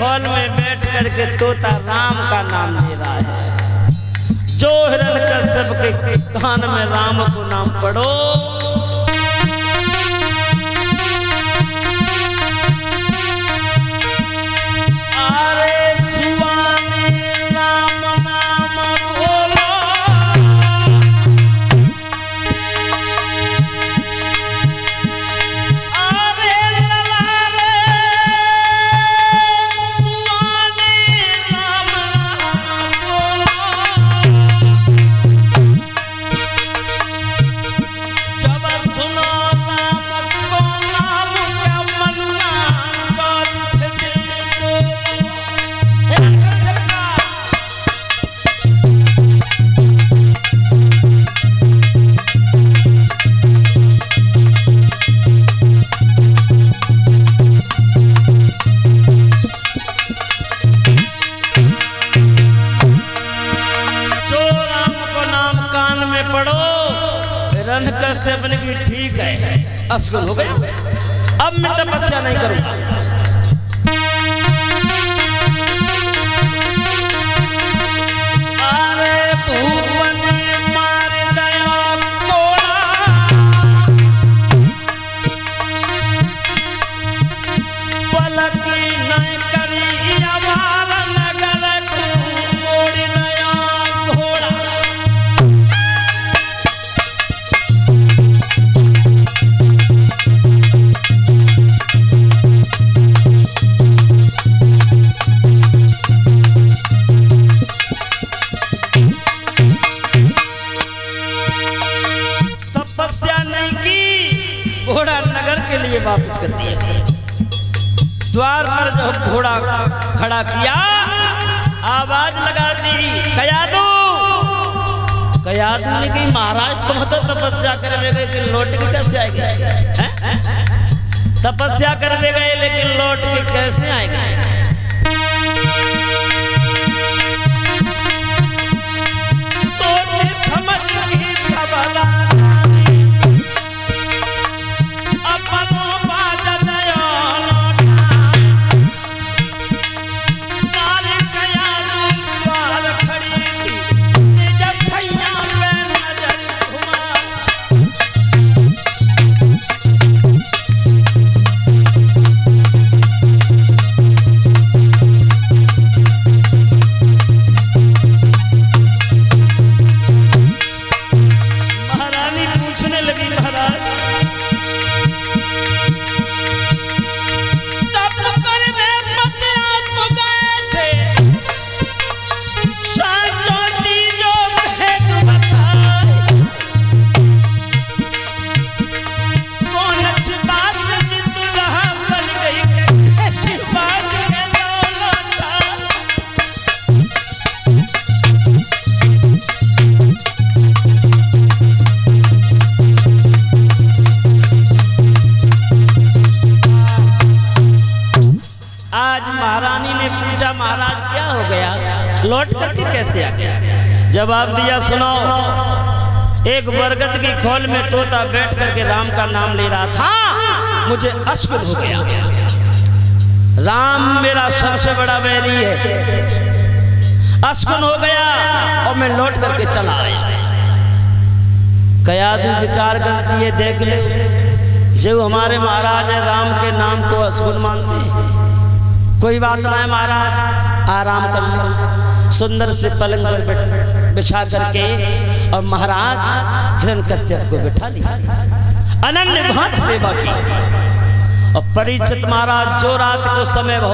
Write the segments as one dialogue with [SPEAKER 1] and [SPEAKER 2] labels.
[SPEAKER 1] खोल में बैठ करके तोता राम का नाम ले रहा है। जो हिरण्यकश्यप के कान में राम को नाम पढ़ो, हिरण्यकश्यप ने की ठीक है, असगुन हो गया, अब मैं तपस्या नहीं करूंगा। अरे भूपन मार दया कोड़ा, पलकी नहीं करी अवार नगर को मोड़ दया घोड़ा। घोड़ा नगर के लिए वापस कर दिया। द्वार पर जब घोड़ा खड़ा किया, आवाज लगा दी, कयादू। कयादू ने कही महाराज को मतलब तपस्या करवे गए कि लौट के कैसे आएगा? तपस्या करवे गए लेकिन लौट के कैसे आएगा? सोच समझ के घबरा महाराज क्या हो गया, लौट करके कैसे आ गया? जवाब दिया, सुनो, एक बरगद की खोल में तोता बैठ करके राम का नाम ले रहा था, मुझे अश्कुन हो गया। राम मेरा सबसे बड़ा बैरी है, अश्कुन हो गया और मैं लौट करके चला आया। कयादू विचार करती है, देख ले, जो हमारे महाराज है राम के नाम को अश्कुन मानते हैं। कोई बात ना है महाराज, आराम कर लो। सुंदर से पलंग पर बिछा करके और महाराज हिरण्यकश्यप को बिठा लिया, अनन्य भांति सेवा की। और परीक्षित महाराज जो रात को समय हो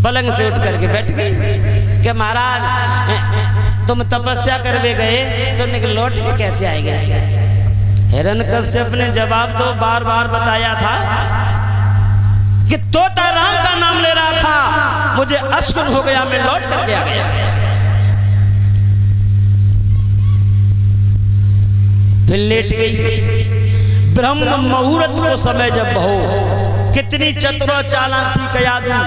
[SPEAKER 1] पलंग से उठ करके बैठ गई कि महाराज तुम तपस्या करवे गए, सुनने के लौट के कैसे आएगा? हिरण्यकश्यप ने जवाब तो बार बार बताया था कि तोता राम का नाम ले रहा था, मुझे अश्कुन हो गया, मैं लौट करके आ गया। फिर लेट गई। ब्रह्म मुहूर्त को समय जब हो, कितनी चतुर चालाक थी कयादू।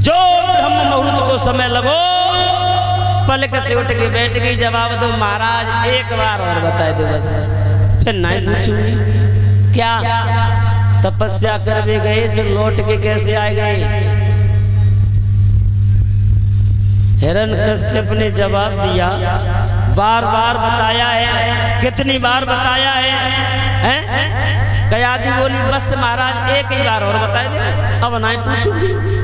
[SPEAKER 1] जो ब्रह्म मुहूर्त को समय लगो, पलक से उठ के बैठ गई। जवाब दो महाराज, एक बार और बता दो बस, फिर नहीं पूछूंगी। क्या? तपस्या कर भी गए, से लौट के कैसे आए गए? हिरण्यकश्यप ने जवाब दिया, बार बार बताया है। कितनी बार बताया है? कयादी बोली, बस महाराज एक ही बार और बताए दे, अब नहीं पूछूंगी।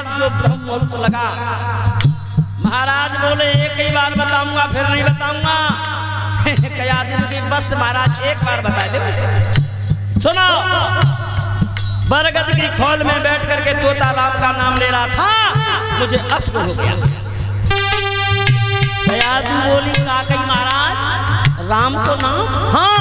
[SPEAKER 1] जो ब्रह्म मुहूर्त लगा, महाराज बोले एक ही बार बताऊंगा, फिर नहीं बताऊंगा। कयादी की बस महाराज एक बार बता दे। सुनो, बरगद की खोल में बैठ करके तोता राम का नाम ले रहा था, मुझे अश्रु हो गया। कयादी बोली, का कही महाराज राम को नाम? हाँ,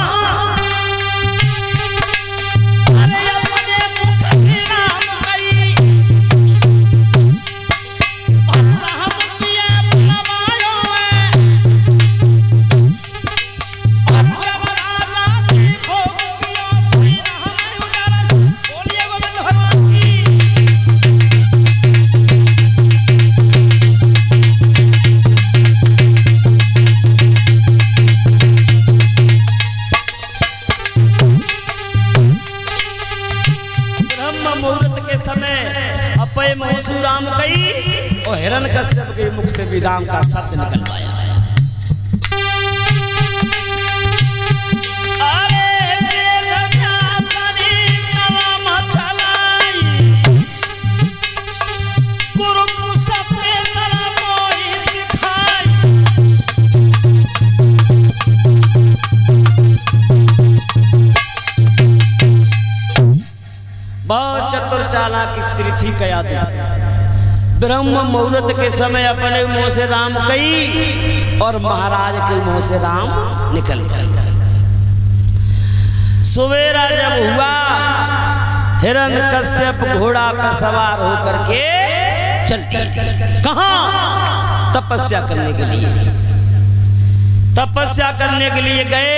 [SPEAKER 1] राम कही और हिरण्यकश्यप के मुख से भी राम का शब्द निकल पाया। बहुत चतुर चालाक स्त्री थी कयादी। ब्रह्म मुहूर्त के समय अपने मुंह से राम कही और महाराज के मुंह से राम निकल गया। सवेरा जब हुआ, हिरण्यकश्यप घोड़ा पर सवार होकर के चल दिए। कहाँ? तपस्या करने के लिए। तपस्या करने के लिए गए,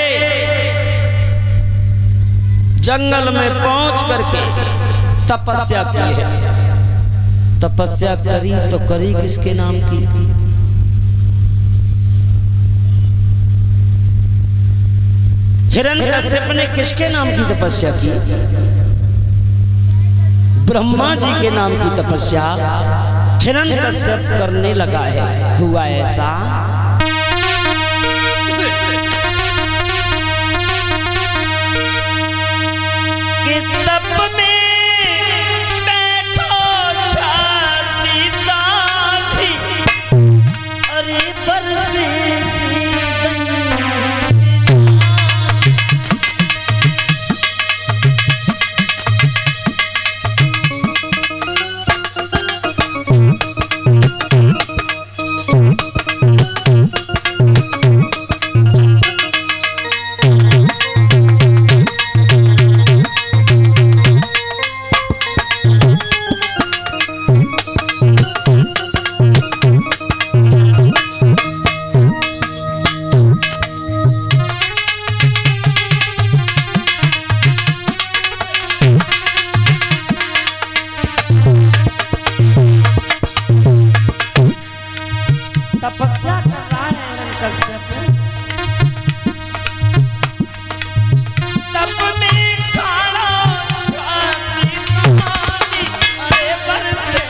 [SPEAKER 1] जंगल में पहुंच करके तपस्या की है। तपस्या करी तो करी किसके नाम की? हिरण्यकश्यप ने किसके नाम की तपस्या की? ब्रह्मा जी के नाम की तपस्या हिरण्यकश्यप करने लगा है। हुआ ऐसा, कि तप में हिरण्यकश्यप तब में काला छाती तुम्हारी अरे बरसे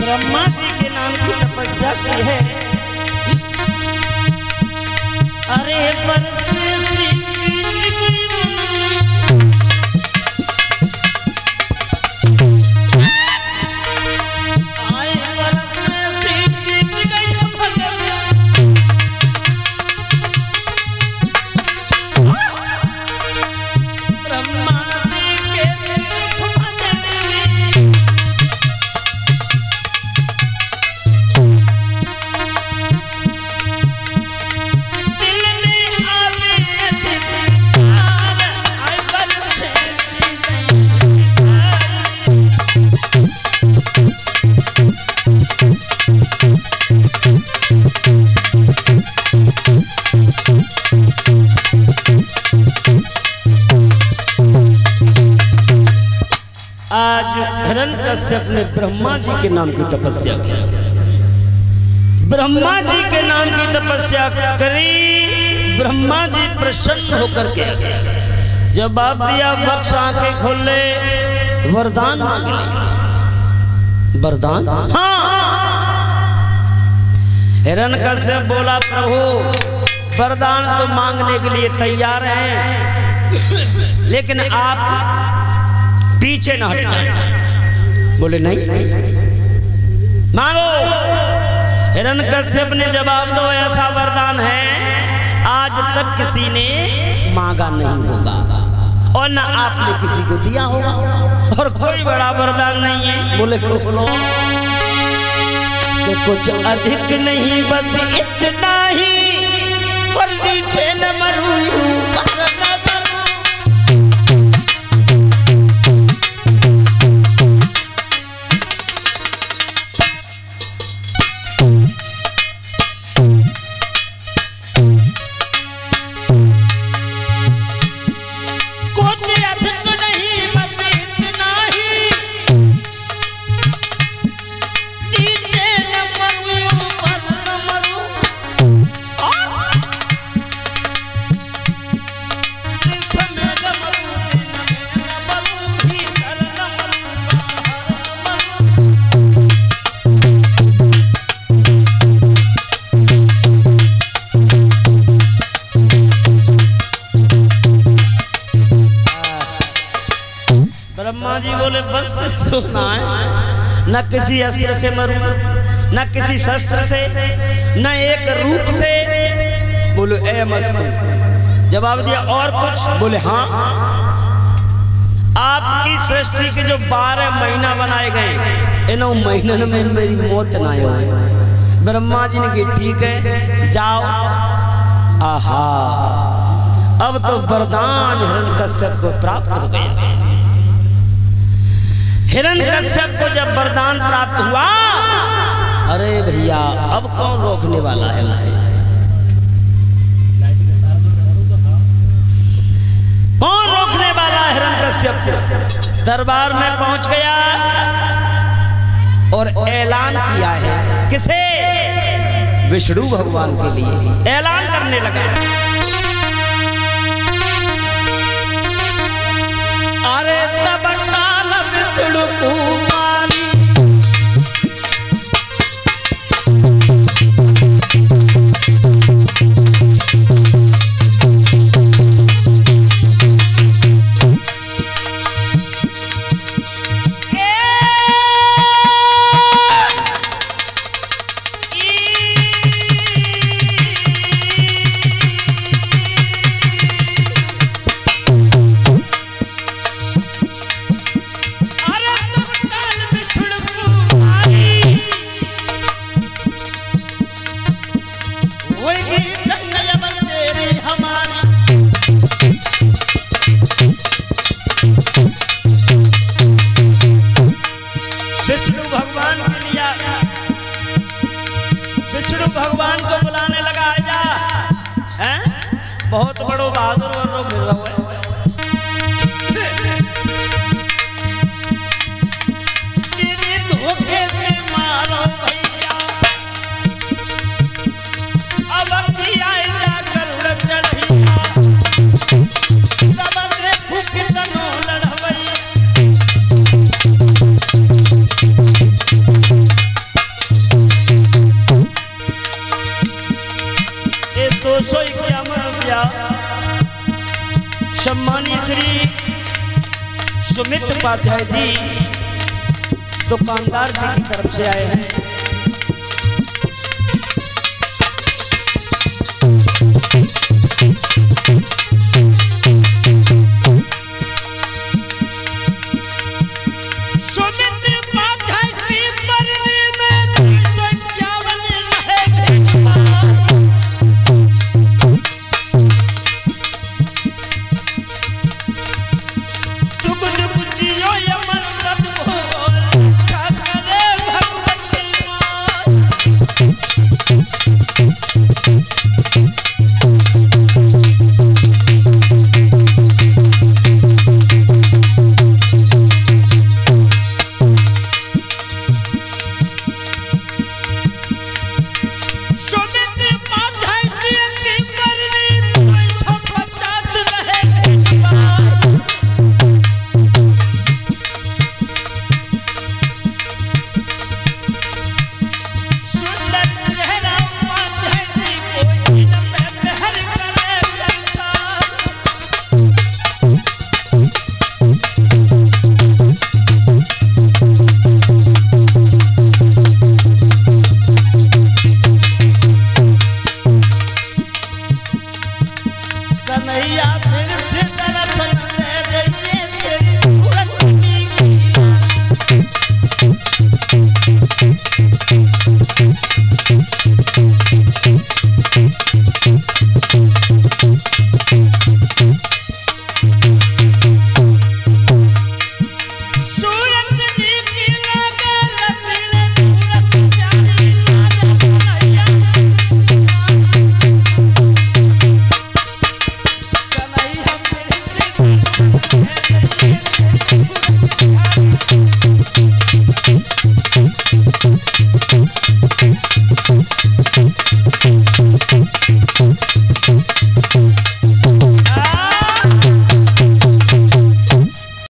[SPEAKER 1] ब्रह्मा जी के नाम की तपस्या की है। अरे आज हिरण्यकश्यप ने ब्रह्मा जी के नाम की तपस्या की। ब्रह्मा जी के नाम की तपस्या करी, ब्रह्मा जी प्रसन्न होकर के जवाब दिया, बख्श आंखें खोले, वरदान मांग ले। वरदान? हाँ। हिरण्यकश्यप बोला, प्रभु वरदान तो मांगने के लिए तैयार हैं, लेकिन आप पीछे न हट जाए। बोले नहीं, मांगो। हिरण्यकश्यप ने जवाब दो, ऐसा वरदान है आज तक किसी ने मांगा नहीं होगा और न आपने किसी को दिया होगा, और कोई बड़ा वरदान नहीं है। बोले बोलो कि कुछ अधिक नहीं, बस इतना ही, और नीचे न मरू ब्रह्मा जी बोले बस सोना है, न किसी अस्त्र से मरूं, न किसी शस्त्र से, न एक रूप से। बोलो ए मस्तू। जवाब दिया और कुछ? बोले हाँ, आपकी सृष्टि के जो 12 महीना बनाए गए, इन महीनों में मेरी मौत ना हो। ब्रह्मा जी ने कहा ठीक है जाओ। आहा, अब तो वरदान हिरण्यकश्यप को प्राप्त हो गया। हिरण्यकश्यप को जब वरदान प्राप्त हुआ, अरे भैया अब कौन रोकने वाला है उसे। दरबार में पहुंच गया और ऐलान किया है। किसे? विष्णु भगवान के लिए ऐलान करने लगा। अरे तब काल विष्णु कुमारी विष्णु भगवान को बुलाने लगा। आजा हैं? बहुत बड़ो बहादुर और मिल रहा है। तेरे धोखे से मारो भैया अब आए जा गरुड़ चढ़िया तब देखू कितनो लड़वैया। सम्मानी श्री सुमित उपाध्याय जी दुकानदार जी की तरफ से आए हैं।